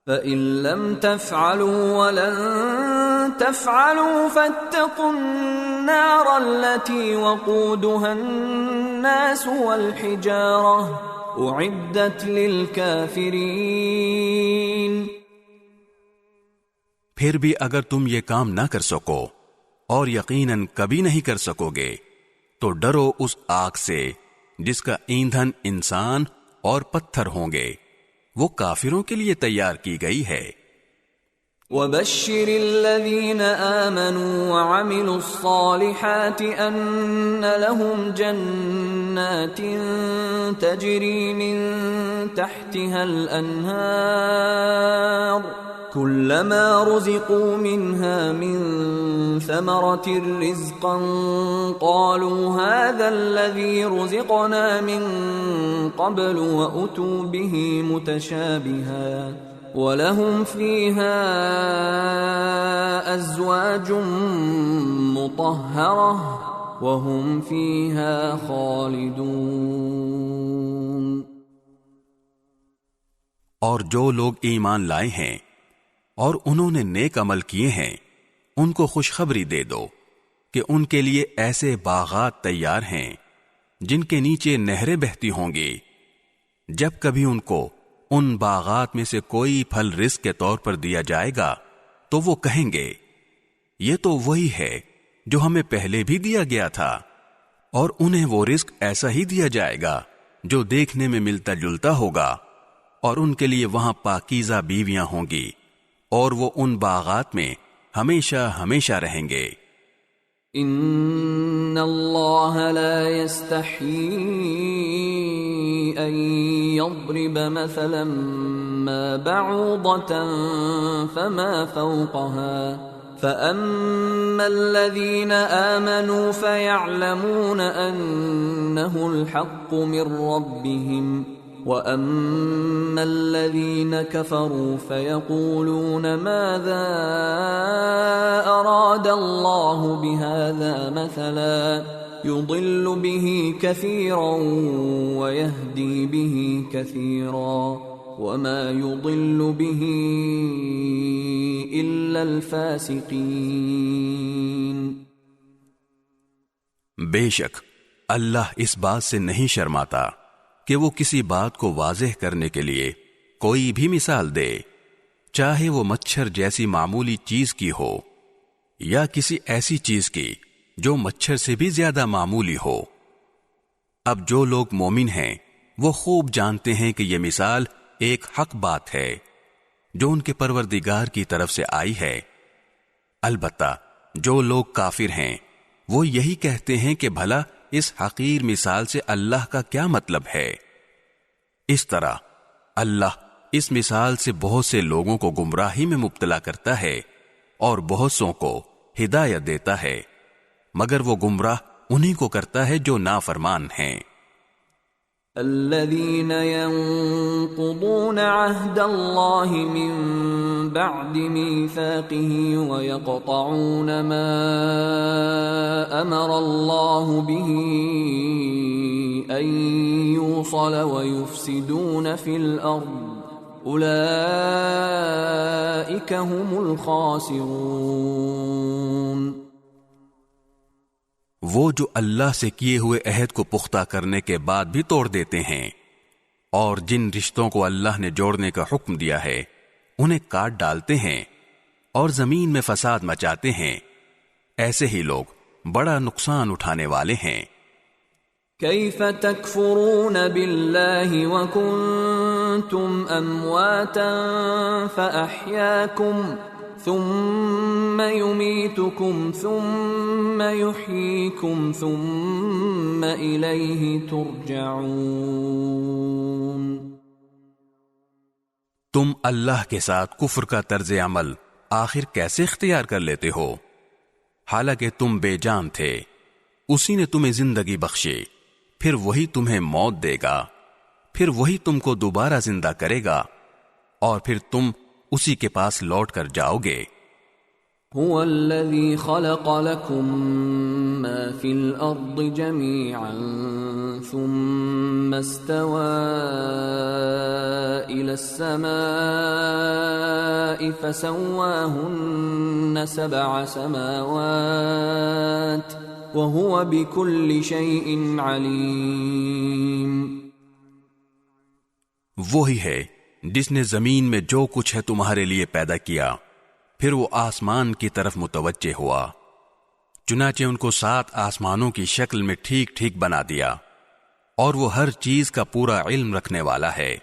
فَإِن لَّمْ تَفْعَلُوا وَلَن تَفْعَلُوا فَاتَّقُوا النَّارَ الَّتِي وَقُودُهَا النَّاسُ وَالْحِجَارَةُ أُعِدَّتْ لِلْكَافِرِينَ۔ پھر بھی اگر تم یہ کام نہ کر سکو اور یقیناً کبھی نہیں کر سکو گے تو ڈرو اس آگ سے جس کا ایندھن انسان اور پتھر ہوں گے، وہ کافروں کے لیے تیار کی گئی ہے۔ وَبَشِّرِ الَّذِينَ آمَنُوا وَعَمِلُوا الصَّالِحَاتِ أَنَّ لَهُمْ جَنَّاتٍ تَجْرِي مِن تَحْتِهَا الْأَنْهَارُ كُلَّمَا رُزِقُوا مِنْهَا مِن ثَمَرَةٍ رِزْقًا قَالُوا هَذَا الَّذِي رُزِقْنَا مِن قَبْلُ وَأُتُوا بِهِ مُتَشَابِهًا وَلَهُمْ فِيهَا أَزْوَاجٌ مُطَهَّرَةٌ وَهُمْ فِيهَا خَالِدُونَ۔ اور جو لوگ ایمان لائے ہیں اور انہوں نے نیک عمل کیے ہیں ان کو خوشخبری دے دو کہ ان کے لیے ایسے باغات تیار ہیں جن کے نیچے نہریں بہتی ہوں گی۔ جب کبھی ان کو ان باغات میں سے کوئی پھل رزق کے طور پر دیا جائے گا تو وہ کہیں گے یہ تو وہی ہے جو ہمیں پہلے بھی دیا گیا تھا، اور انہیں وہ رزق ایسا ہی دیا جائے گا جو دیکھنے میں ملتا جلتا ہوگا، اور ان کے لیے وہاں پاکیزہ بیویاں ہوں گی، اور وہ ان باغات میں ہمیشہ ہمیشہ رہیں گے۔ ان اللہ لا يستحيي ان يضرب مثلا ما بعوضة فما فوقها فأما الذين آمنوا فيعلمون أنه الحق من ربهم وَأَمَّا الَّذِينَ كَفَرُوا فَيَقُولُونَ مَاذَا أَرَادَ اللَّهُ بِهَذَا مَثَلًا يُضِلُّ بِهِ كَثِيرًا وَيَهْدِي بِهِ كَثِيرًا وَمَا يُضِلُّ بِهِ إِلَّا الْفَاسِقِينَ۔ بے شک اللہ اس بات سے نہیں شرماتا کہ وہ کسی بات کو واضح کرنے کے لیے کوئی بھی مثال دے، چاہے وہ مچھر جیسی معمولی چیز کی ہو یا کسی ایسی چیز کی جو مچھر سے بھی زیادہ معمولی ہو۔ اب جو لوگ مومن ہیں وہ خوب جانتے ہیں کہ یہ مثال ایک حق بات ہے جو ان کے پروردگار کی طرف سے آئی ہے۔ البتہ جو لوگ کافر ہیں وہ یہی کہتے ہیں کہ بھلا اس حقیر مثال سے اللہ کا کیا مطلب ہے؟ اس طرح اللہ اس مثال سے بہت سے لوگوں کو گمراہی میں مبتلا کرتا ہے اور بہت سوں کو ہدایت دیتا ہے، مگر وہ گمراہ انہی کو کرتا ہے جو نافرمان ہیں۔ الذين ينقضون عهد الله من بعد ميثاقه ويقطعون ما أمر الله به أن يوصل ويفسدون في الأرض أولئك هم الخاسرون۔ وہ جو اللہ سے کیے ہوئے عہد کو پختہ کرنے کے بعد بھی توڑ دیتے ہیں اور جن رشتوں کو اللہ نے جوڑنے کا حکم دیا ہے انہیں کاٹ ڈالتے ہیں اور زمین میں فساد مچاتے ہیں، ایسے ہی لوگ بڑا نقصان اٹھانے والے ہیں۔ کیف تکفرون باللہ وکنتم امواتا فاحیاکم ثم یمیتکم ثم یحییکم ثم الیہ ترجعون۔ تم اللہ کے ساتھ کفر کا طرز عمل آخر کیسے اختیار کر لیتے ہو؟ حالانکہ تم بے جان تھے، اسی نے تمہیں زندگی بخشی، پھر وہی تمہیں موت دے گا، پھر وہی تم کو دوبارہ زندہ کرے گا، اور پھر تم اسی کے پاس لوٹ کر جاؤ گے۔ هو الذی خلق لکم ما فی الارض جميعا ثم استوى الى السماء فسواهن 7 سماوات وهو بكل شيء عليم. وہی ہے جس نے زمین میں جو کچھ ہے تمہارے لیے پیدا کیا، پھر وہ آسمان کی طرف متوجہ ہوا، چنانچہ ان کو 7 آسمانوں کی شکل میں ٹھیک ٹھیک بنا دیا، اور وہ ہر چیز کا پورا علم رکھنے والا ہے.